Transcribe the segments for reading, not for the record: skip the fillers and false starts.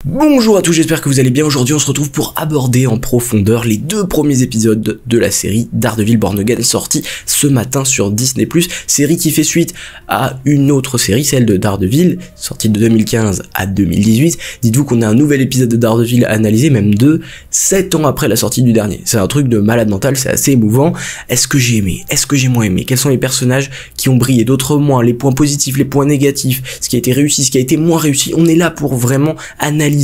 Bonjour à tous, j'espère que vous allez bien. Aujourd'hui on se retrouve pour aborder en profondeur les deux premiers épisodes de la série Daredevil Born Again, sortie ce matin sur Disney+, série qui fait suite à une autre série, celle de Daredevil, sortie de 2015 à 2018. Dites-vous qu'on a un nouvel épisode de Daredevil à analyser, même 7 ans après la sortie du dernier. C'est un truc de malade mental, c'est assez émouvant. Est-ce que j'ai aimé? Est-ce que j'ai moins aimé? Quels sont les personnages qui ont brillé, d'autres moins, les points positifs, les points négatifs, ce qui a été réussi, ce qui a été moins réussi? On est là pour vraiment analyser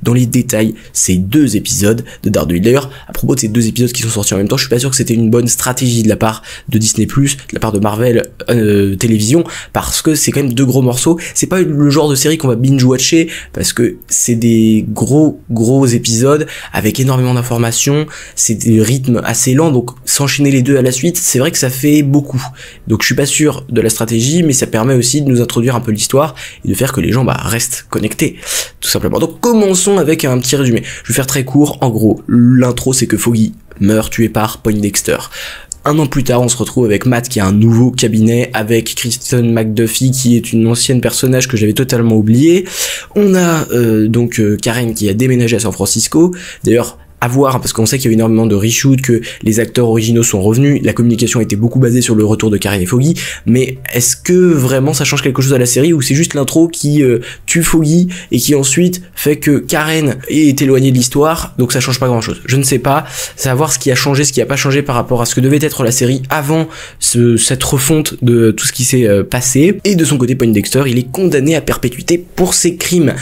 dans les détails ces deux épisodes de Daredevil. D'ailleurs, à propos de ces deux épisodes qui sont sortis en même temps, je suis pas sûr que c'était une bonne stratégie de la part de Disney+, de la part de Marvel Télévision, parce que c'est quand même deux gros morceaux. C'est pas le genre de série qu'on va binge-watcher, parce que c'est des gros épisodes avec énormément d'informations, c'est des rythmes assez lents, donc s'enchaîner les deux à la suite, c'est vrai que ça fait beaucoup. Donc je suis pas sûr de la stratégie, mais ça permet aussi de nous introduire un peu l'histoire et de faire que les gens restent connectés, tout simplement. Donc commençons avec un petit résumé. Je vais faire très court. En gros, l'intro c'est que Foggy meurt tué par Poindexter. Un an plus tard, on se retrouve avec Matt qui a un nouveau cabinet, avec Kristen McDuffie qui est une ancienne personnage que j'avais totalement oublié. On a Karen qui a déménagé à San Francisco. D'ailleurs, à voir, parce qu'on sait qu'il y a eu énormément de reshoots, que les acteurs originaux sont revenus, la communication a été beaucoup basée sur le retour de Karen et Foggy, mais est-ce que vraiment ça change quelque chose à la série, ou c'est juste l'intro qui tue Foggy et qui ensuite fait que Karen est éloignée de l'histoire, donc ça change pas grand chose? Je ne sais pas, c'est à voir ce qui a changé, ce qui a pas changé par rapport à ce que devait être la série avant cette refonte de tout ce qui s'est passé. Et de son côté, Poindexter, il est condamné à perpétuité pour ses crimes.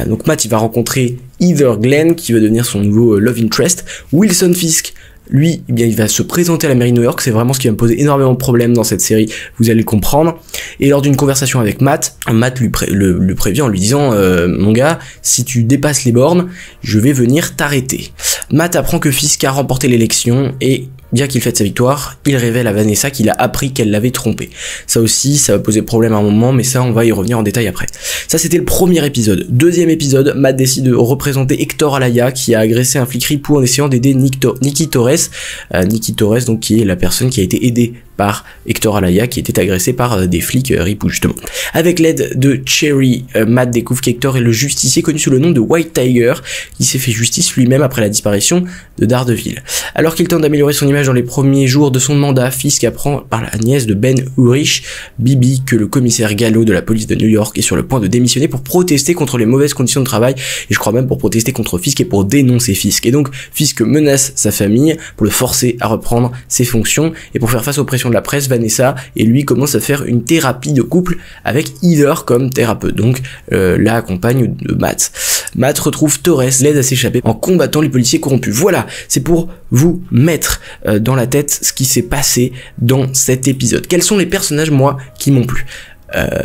Donc Matt, il va rencontrer Heather Glenn qui va devenir son nouveau love interest. Wilson Fisk, lui, eh bien, il va se présenter à la mairie de New York. C'est vraiment ce qui va me poser énormément de problèmes dans cette série, vous allez le comprendre. Et lors d'une conversation avec Matt le prévient en lui disant mon gars, si tu dépasses les bornes, je vais venir t'arrêter. Matt apprend que Fisk a remporté l'élection et bien qu'il fête sa victoire, il révèle à Vanessa qu'il a appris qu'elle l'avait trompé. Ça aussi, ça va poser problème à un moment, mais ça, on va y revenir en détail après. Ça, c'était le premier épisode. Deuxième épisode, Matt décide de représenter Hector Alaya, qui a agressé un flic ripou en essayant d'aider Nikki Torres. Nikki Torres, donc, qui est la personne qui a été aidée par Hector Alaya, qui était agressé par des flics ripoux, justement. Avec l'aide de Cherry, Matt découvre qu'Hector est le justicier connu sous le nom de White Tiger, qui s'est fait justice lui-même après la disparition de Daredevil. Alors qu'il tente d'améliorer son image dans les premiers jours de son mandat, Fisk apprend par la nièce de Ben Urich, Bibi, que le commissaire Gallo de la police de New York est sur le point de démissionner pour protester contre les mauvaises conditions de travail, et je crois même pour protester contre Fisk et pour dénoncer Fisk. Et donc, Fisk menace sa famille pour le forcer à reprendre ses fonctions, et pour faire face aux pressions de la presse, Vanessa et lui commencent à faire une thérapie de couple avec Heather comme thérapeute, donc la compagne de Matt. Matt retrouve Torres, l'aide à s'échapper en combattant les policiers corrompus. Voilà, c'est pour vous mettre dans la tête ce qui s'est passé dans cet épisode. Quels sont les personnages, moi, qui m'ont plu?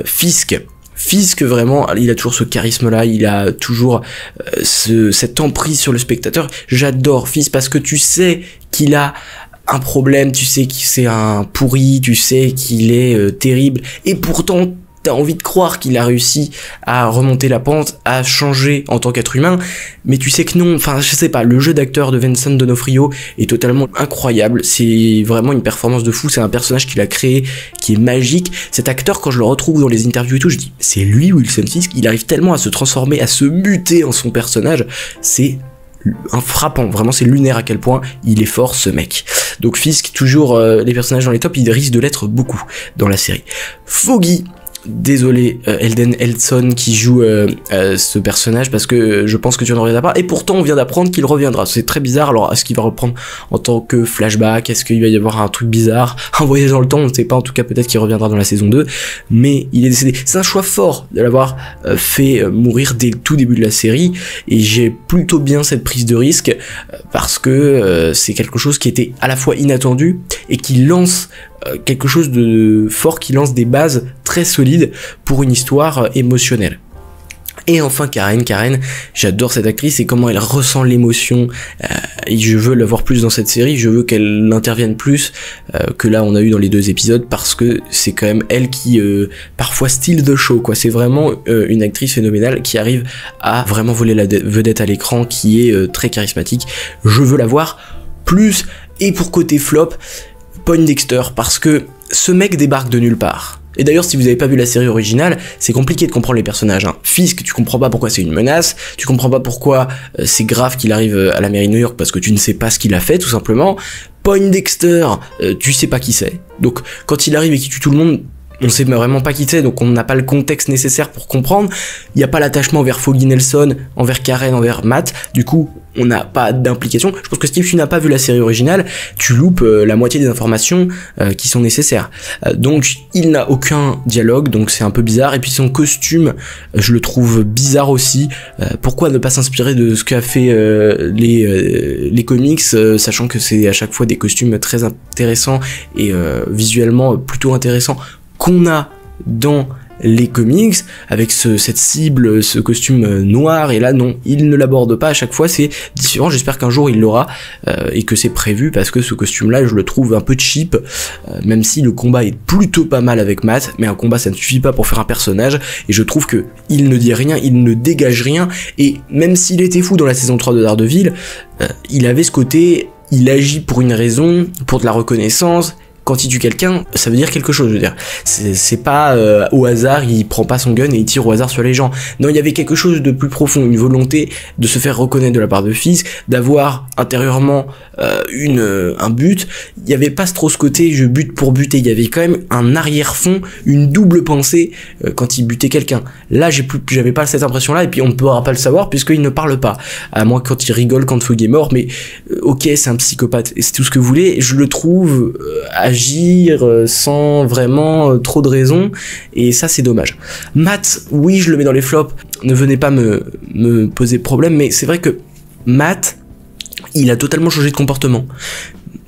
Fisk, vraiment, il a toujours ce charisme-là, il a toujours cette emprise sur le spectateur. J'adore Fisk parce que tu sais qu'il a un problème, tu sais que c'est un pourri, tu sais qu'il est terrible, et pourtant t'as envie de croire qu'il a réussi à remonter la pente, à changer en tant qu'être humain, mais tu sais que non. Enfin, je sais pas, le jeu d'acteur de Vincent D'Onofrio est totalement incroyable, c'est vraiment une performance de fou, c'est un personnage qu'il a créé, qui est magique. Cet acteur, quand je le retrouve dans les interviews et tout, je dis, c'est lui Wilson Fisk, il arrive tellement à se transformer, à se muter en son personnage, c'est un frappant, vraiment c'est lunaire à quel point il est fort ce mec. Donc Fisk, toujours les personnages dans les tops, il risque de l'être beaucoup dans la série. Foggy, désolé Elden Elson qui joue ce personnage, parce que je pense que tu en reviendras pas, et pourtant on vient d'apprendre qu'il reviendra. C'est très bizarre. Alors est-ce qu'il va reprendre en tant que flashback, est-ce qu'il va y avoir un truc bizarre, un voyage dans le temps, on ne sait pas. En tout cas, peut-être qu'il reviendra dans la saison 2, mais il est décédé. C'est un choix fort de l'avoir fait mourir dès le tout début de la série, et j'ai plutôt bien cette prise de risque parce que c'est quelque chose qui était à la fois inattendu et qui lance quelque chose de fort, qui lance des bases très solides pour une histoire émotionnelle. Et enfin Karen, j'adore cette actrice et comment elle ressent l'émotion, et je veux la voir plus dans cette série, je veux qu'elle intervienne plus que là on a eu dans les deux épisodes, parce que c'est quand même elle qui parfois steal the show, quoi. C'est vraiment une actrice phénoménale qui arrive à vraiment voler la vedette à l'écran, qui est très charismatique. Je veux la voir plus. Et pour côté flop, Poindexter, parce que ce mec débarque de nulle part. Et d'ailleurs, si vous avez pas vu la série originale, c'est compliqué de comprendre les personnages, hein. Fisk, tu comprends pas pourquoi c'est une menace, tu comprends pas pourquoi c'est grave qu'il arrive à la mairie de New York parce que tu ne sais pas ce qu'il a fait, tout simplement. Poindexter, tu sais pas qui c'est. Donc, quand il arrive et qu'il tue tout le monde, on sait vraiment pas qui c'est, donc on n'a pas le contexte nécessaire pour comprendre. Il n'y a pas l'attachement envers Foggy Nelson, envers Karen, envers Matt. Du coup, on n'a pas d'implication. Je pense que si tu n'as pas vu la série originale, tu loupes la moitié des informations qui sont nécessaires. Donc, il n'a aucun dialogue, donc c'est un peu bizarre. Et puis son costume, je le trouve bizarre aussi. Pourquoi ne pas s'inspirer de ce qu'a fait les comics, sachant que c'est à chaque fois des costumes très intéressants et visuellement plutôt intéressants qu'on a dans les comics, avec cette cible, ce costume noir, et là non, il ne l'aborde pas à chaque fois, c'est différent. J'espère qu'un jour il l'aura, et que c'est prévu, parce que ce costume là je le trouve un peu cheap, même si le combat est plutôt pas mal avec Matt, mais un combat ça ne suffit pas pour faire un personnage, et je trouve que il ne dit rien, il ne dégage rien, et même s'il était fou dans la saison 3 de Daredevil, il avait ce côté, il agit pour une raison, pour de la reconnaissance. Quand il tue quelqu'un, ça veut dire quelque chose, je veux dire. C'est pas au hasard, il prend pas son gun et il tire au hasard sur les gens. Non, il y avait quelque chose de plus profond, une volonté de se faire reconnaître de la part de Fisk, d'avoir intérieurement un but. Il y avait pas trop ce côté je bute pour buter, il y avait quand même un arrière-fond, une double pensée quand il butait quelqu'un. Là, j'avais pas cette impression-là, et puis on ne pourra pas le savoir puisqu'il ne parle pas. À moins quand il rigole quand Foggy est mort, mais ok, c'est un psychopathe, et c'est tout ce que vous voulez. Je le trouve agir sans vraiment trop de raison, et ça c'est dommage. Matt, oui, je le mets dans les flops, ne venez pas me poser problème, mais c'est vrai que Matt, il a totalement changé de comportement.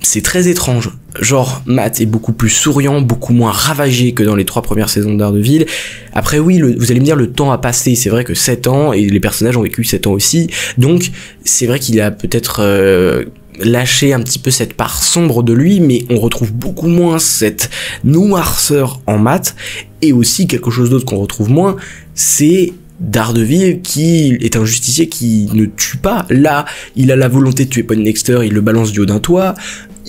C'est très étrange. Genre, Matt est beaucoup plus souriant, beaucoup moins ravagé que dans les 3 premières saisons de Daredevil. Après oui, vous allez me dire, le temps a passé, c'est vrai que 7 ans, et les personnages ont vécu 7 ans aussi, donc c'est vrai qu'il a peut-être lâcher un petit peu cette part sombre de lui, mais on retrouve beaucoup moins cette noirceur en Matt, et aussi quelque chose d'autre qu'on retrouve moins, c'est Daredevil qui est un justicier qui ne tue pas. Là, il a la volonté de tuer Poindexter, il le balance du haut d'un toit.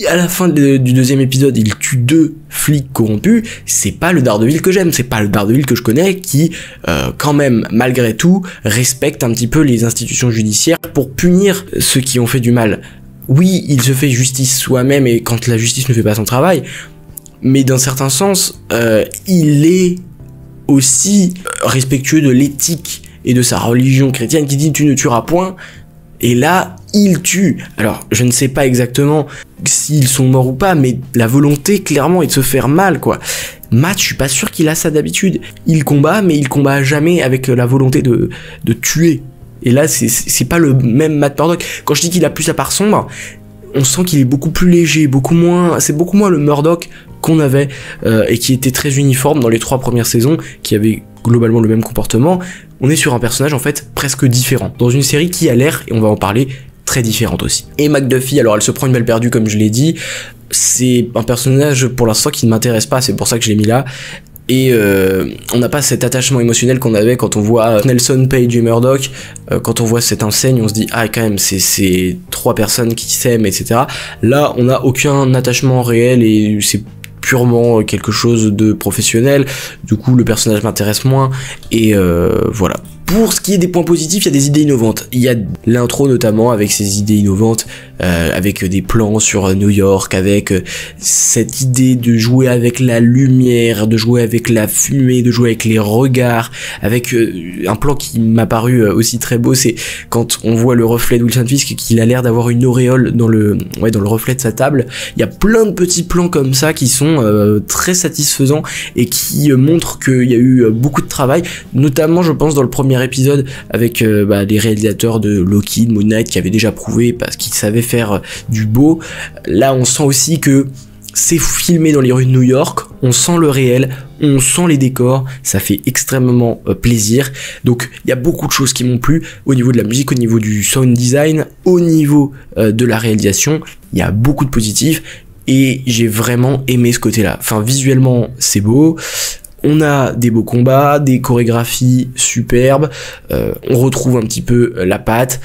À la fin du 2e épisode, il tue 2 flics corrompus. C'est pas le Daredevil que j'aime, c'est pas le Daredevil que je connais, qui, quand même, malgré tout, respecte un petit peu les institutions judiciaires pour punir ceux qui ont fait du mal. Oui, il se fait justice soi-même, et quand la justice ne fait pas son travail, mais d'un certain sens, il est aussi respectueux de l'éthique et de sa religion chrétienne qui dit tu ne tueras point, et là, il tue. Alors, je ne sais pas exactement s'ils sont morts ou pas, mais la volonté, clairement, est de se faire mal, quoi. Matt, je suis pas sûr qu'il a ça d'habitude. Il combat, mais il combat jamais avec la volonté de tuer. Et là, c'est pas le même Matt Murdock. Quand je dis qu'il a plus la part sombre, on sent qu'il est beaucoup plus léger, c'est beaucoup moins le Murdock qu'on avait, et qui était très uniforme dans les 3 premières saisons, qui avait globalement le même comportement. On est sur un personnage, en fait, presque différent, dans une série qui a l'air, et on va en parler, très différente aussi. Et McDuffie, alors elle se prend une balle perdue, comme je l'ai dit, c'est un personnage, pour l'instant, qui ne m'intéresse pas, c'est pour ça que je l'ai mis là. Et on n'a pas cet attachement émotionnel qu'on avait quand on voit Nelson, Page et Murdock. Quand on voit cette enseigne, on se dit ah quand même c'est 3 personnes qui s'aiment, etc. Là on n'a aucun attachement réel, et c'est purement quelque chose de professionnel. Du coup le personnage m'intéresse moins, et voilà. Pour ce qui est des points positifs, il y a des idées innovantes. Il y a l'intro notamment, avec ces idées innovantes, avec des plans sur New York, avec cette idée de jouer avec la lumière, de jouer avec la fumée, de jouer avec les regards, avec un plan qui m'a paru aussi très beau, c'est quand on voit le reflet de Wilson Fisk, qu'il a l'air d'avoir une auréole dans le reflet de sa table. Il y a plein de petits plans comme ça qui sont très satisfaisants, et qui montrent qu'il y a eu beaucoup de travail, notamment je pense dans le premier épisode avec les réalisateurs de Loki, de Moon Knight, qui avaient déjà prouvé parce qu'ils savaient faire du beau. Là on sent aussi que c'est filmé dans les rues de New York, on sent le réel, on sent les décors, ça fait extrêmement plaisir. Donc il y a beaucoup de choses qui m'ont plu au niveau de la musique, au niveau du sound design, au niveau de la réalisation. Il y a beaucoup de positifs, et j'ai vraiment aimé ce côté-là. Enfin, visuellement c'est beau, on a des beaux combats, des chorégraphies superbes, on retrouve un petit peu la patte,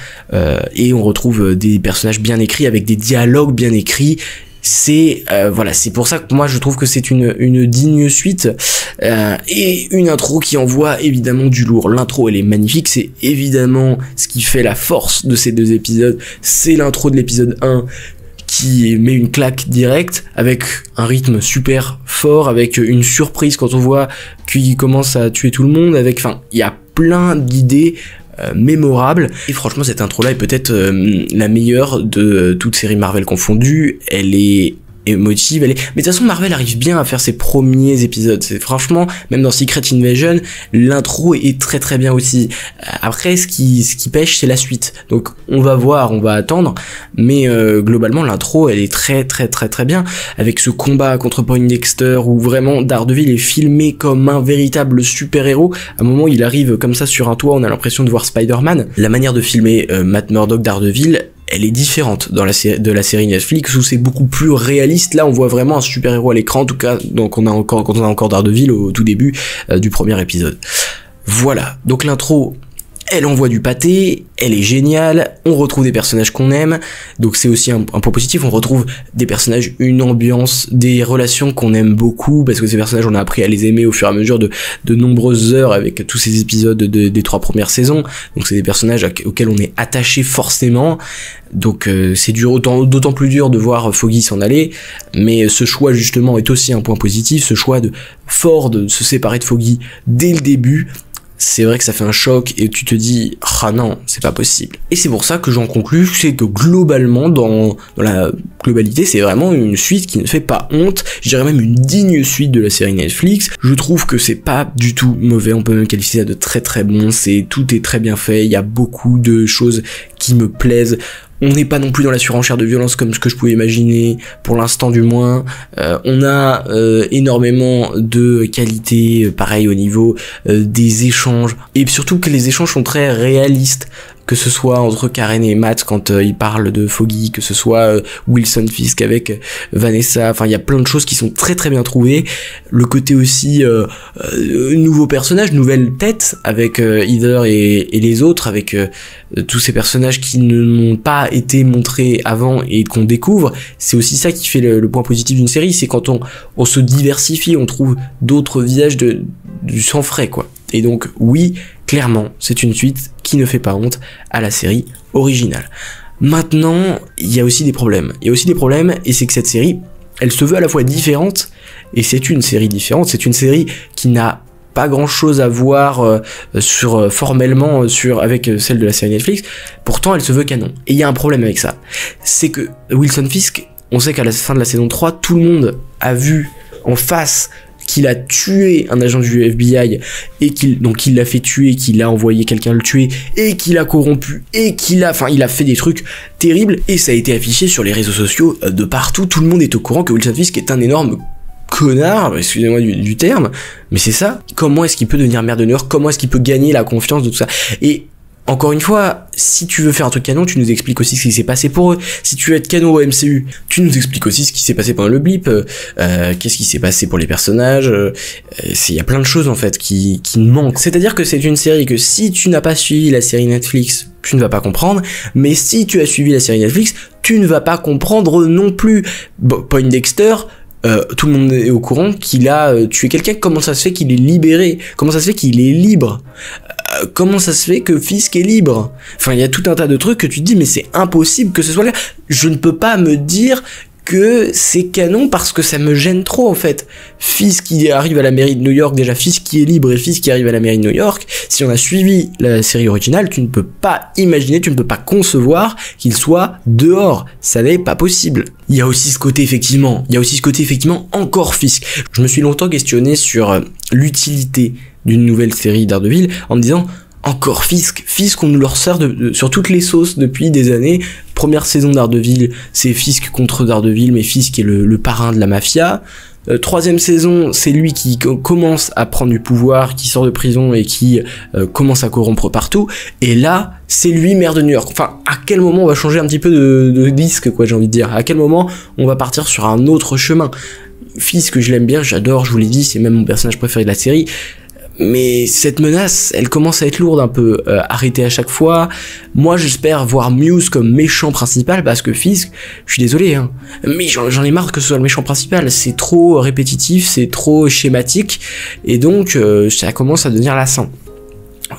et on retrouve des personnages bien écrits, avec des dialogues bien écrits. Voilà, c'est pour ça que moi je trouve que c'est une digne suite, et une intro qui envoie évidemment du lourd. L'intro elle est magnifique, c'est évidemment ce qui fait la force de ces deux épisodes, c'est l'intro de l'épisode 1 qui met une claque directe, avec un rythme super fort, avec une surprise quand on voit qu'il commence à tuer tout le monde, enfin, il y a plein d'idées mémorables, et franchement cette intro là est peut-être la meilleure de toute série Marvel confondue. Elle est émotive, mais de toute façon Marvel arrive bien à faire ses premiers épisodes, c'est franchement, même dans Secret Invasion, l'intro est très très bien aussi. Après ce qui pêche c'est la suite, donc on va voir, on va attendre, mais globalement l'intro elle est très très très très bien, avec ce combat contre Poindexter où vraiment Daredevil est filmé comme un véritable super-héros. À un moment il arrive comme ça sur un toit, on a l'impression de voir Spider-Man. La manière de filmer Matt Murdock Daredevil, elle est différente de la série Netflix où c'est beaucoup plus réaliste. Là on voit vraiment un super-héros à l'écran, en tout cas donc quand on a encore Daredevil au tout début du premier épisode. Voilà, donc l'intro elle envoie du pâté, elle est géniale, on retrouve des personnages qu'on aime, donc c'est aussi un point positif, on retrouve des personnages, une ambiance, des relations qu'on aime beaucoup, parce que ces personnages on a appris à les aimer au fur et à mesure de nombreuses heures avec tous ces épisodes des 3 premières saisons, donc c'est des personnages auxquels on est attaché forcément, donc c'est d'autant plus dur de voir Foggy s'en aller, mais ce choix justement est aussi un point positif, ce choix de se séparer de Foggy dès le début. C'est vrai que ça fait un choc et tu te dis ah non, c'est pas possible. Et c'est pour ça que j'en conclus, c'est que globalement dans la globalité, c'est vraiment une suite qui ne fait pas honte, je dirais même une digne suite de la série Netflix. Je trouve que c'est pas du tout mauvais, on peut même qualifier ça de très très bon, tout est très bien fait, il y a beaucoup de choses qui me plaisent. On n'est pas non plus dans la surenchère de violence comme ce que je pouvais imaginer, pour l'instant du moins. On a énormément de qualité, pareil au niveau des échanges, et surtout que les échanges sont très réalistes, que ce soit entre Karen et Matt quand ils parlent de Foggy, que ce soit Wilson Fisk avec Vanessa, enfin il y a plein de choses qui sont très très bien trouvées. Le côté aussi nouveaux personnages, nouvelles têtes avec Heather et les autres, avec tous ces personnages qui n'ont pas été montrés avant et qu'on découvre, c'est aussi ça qui fait le point positif d'une série, c'est quand on se diversifie, on trouve d'autres visages du sang frais quoi. Et donc oui, clairement, c'est une suite qui ne fait pas honte à la série originale. Maintenant, il y a aussi des problèmes. Et c'est que cette série, elle se veut à la fois différente, et c'est une série différente, c'est une série qui n'a pas grand chose à voir formellement avec celle de la série Netflix, pourtant elle se veut canon. Et il y a un problème avec ça, c'est que Wilson Fisk, on sait qu'à la fin de la saison 3, tout le monde a vu en face qu'il a tué un agent du FBI, et qu'il l'a fait tuer, qu'il a envoyé quelqu'un le tuer, et qu'il a corrompu, et il a fait des trucs terribles, et ça a été affiché sur les réseaux sociaux de partout. Tout le monde est au courant que Wilson Fisk est un énorme connard, excusez-moi du terme, mais c'est ça. Comment est-ce qu'il peut devenir maire de New York? Comment est-ce qu'il peut gagner la confiance de tout ça? Et encore une fois, si tu veux faire un truc canon, tu nous expliques aussi ce qui s'est passé pour eux. Si tu veux être canon au MCU, tu nous expliques aussi ce qui s'est passé pendant le blip, qu'est-ce qui s'est passé pour les personnages, il y a plein de choses en fait qui manquent. C'est-à-dire que c'est une série que si tu n'as pas suivi la série Netflix, tu ne vas pas comprendre, mais si tu as suivi la série Netflix, tu ne vas pas comprendre non plus. Poindexter, tout le monde est au courant qu'il a tué quelqu'un. Comment ça se fait qu'il est libéré? Comment ça se fait qu'il est libre? Comment ça se fait que Fisk est libre? Enfin, il y a tout un tas de trucs que tu te dis, mais c'est impossible que ce soit là. Je ne peux pas me dire que c'est canon parce que ça me gêne trop en fait. Fisk qui arrive à la mairie de New York, déjà Fisk qui est libre et Fisk qui arrive à la mairie de New York, si on a suivi la série originale, tu ne peux pas imaginer, tu ne peux pas concevoir qu'il soit dehors, ça n'est pas possible. Il y a aussi ce côté effectivement encore Fisk. Je me suis longtemps questionné sur l'utilité d'une nouvelle série Daredevil en me disant encore Fisk, on nous le ressort sur toutes les sauces depuis des années. Première saison Daredevil, c'est Fisk contre Daredevil, mais Fisk est le parrain de la mafia. Troisième saison, c'est lui qui commence à prendre du pouvoir, qui sort de prison et qui commence à corrompre partout. Et là, c'est lui maire de New York. Enfin, à quel moment on va changer un petit peu de disque, quoi, j'ai envie de dire. À quel moment on va partir sur un autre chemin. Fisk, je l'aime bien, j'adore, je vous l'ai dit, c'est même mon personnage préféré de la série. Mais cette menace, elle commence à être lourde un peu, arrêtée à chaque fois. Moi, j'espère voir Muse comme méchant principal, parce que Fisk, je suis désolé, hein, mais j'en ai marre que ce soit le méchant principal. C'est trop répétitif, c'est trop schématique, et donc ça commence à devenir lassant.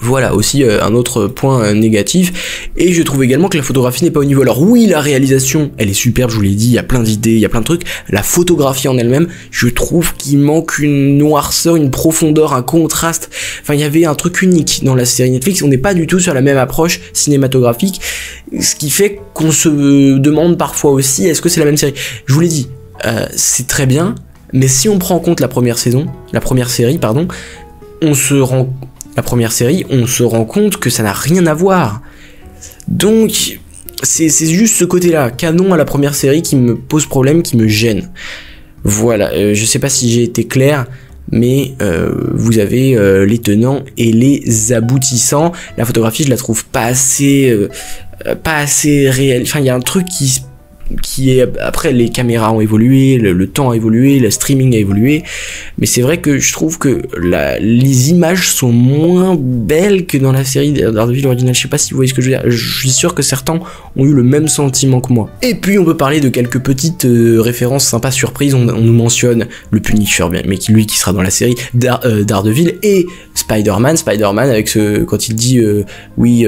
Voilà aussi un autre point négatif, et je trouve également que la photographie n'est pas au niveau. Alors oui, la réalisation, elle est superbe, je vous l'ai dit, il y a plein d'idées, il y a plein de trucs. La photographie en elle-même, je trouve qu'il manque une noirceur, une profondeur, un contraste. Enfin, il y avait un truc unique dans la série Netflix, on n'est pas du tout sur la même approche cinématographique, ce qui fait qu'on se demande parfois aussi, est-ce que c'est la même série? Je vous l'ai dit, c'est très bien, mais si on prend en compte la première série, on se rend compte que ça n'a rien à voir. Donc, c'est juste ce côté-là, canon à la première série, qui me pose problème, qui me gêne. Voilà, je sais pas si j'ai été clair, mais vous avez les tenants et les aboutissants. La photographie, je la trouve pas assez réelle. Enfin, il y a un truc qui est, après les caméras ont évolué, le temps a évolué, le streaming a évolué, mais c'est vrai que je trouve que les images sont moins belles que dans la série Daredevil originale. Je sais pas si vous voyez ce que je veux dire, je suis sûr que certains ont eu le même sentiment que moi. Et puis on peut parler de quelques petites références sympas, surprises. On nous mentionne le Punisher, mais lui qui sera dans la série Daredevil, et Spider-Man avec quand il dit oui,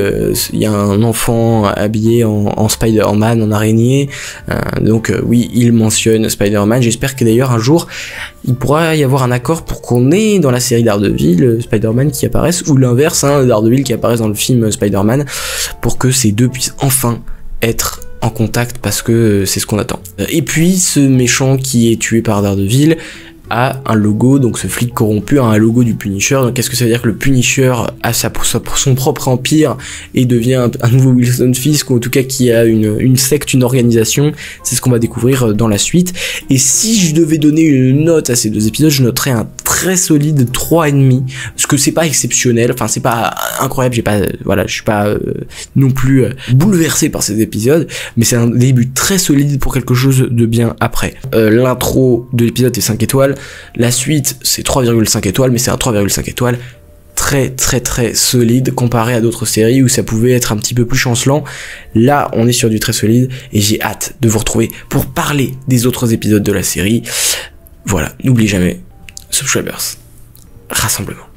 il y a un enfant habillé en Spider-Man, en araignée. Donc oui, il mentionne Spider-Man. J'espère que d'ailleurs un jour il pourra y avoir un accord pour qu'on ait dans la série Daredevil Spider-Man qui apparaisse, ou l'inverse, hein, Daredevil qui apparaisse dans le film Spider-Man, pour que ces deux puissent enfin être en contact, parce que c'est ce qu'on attend. Et puis ce méchant qui est tué par Daredevil a un logo, donc ce flic corrompu a un logo du Punisher. Donc qu'est-ce que ça veut dire? Que le Punisher a son propre empire et devient un nouveau Wilson Fisk, ou en tout cas qui a une secte, une organisation? C'est ce qu'on va découvrir dans la suite. Et si je devais donner une note à ces deux épisodes, je noterais un très solide 3,5, parce que c'est pas exceptionnel, enfin c'est pas incroyable, je suis pas non plus bouleversé par ces épisodes, mais c'est un début très solide pour quelque chose de bien après. L'intro de l'épisode est 5 étoiles, la suite c'est 3,5 étoiles, mais c'est un 3,5 étoiles très très très solide comparé à d'autres séries où ça pouvait être un petit peu plus chancelant. Là on est sur du très solide, et j'ai hâte de vous retrouver pour parler des autres épisodes de la série. Voilà, n'oubliez jamais, Subscribers, rassemblement.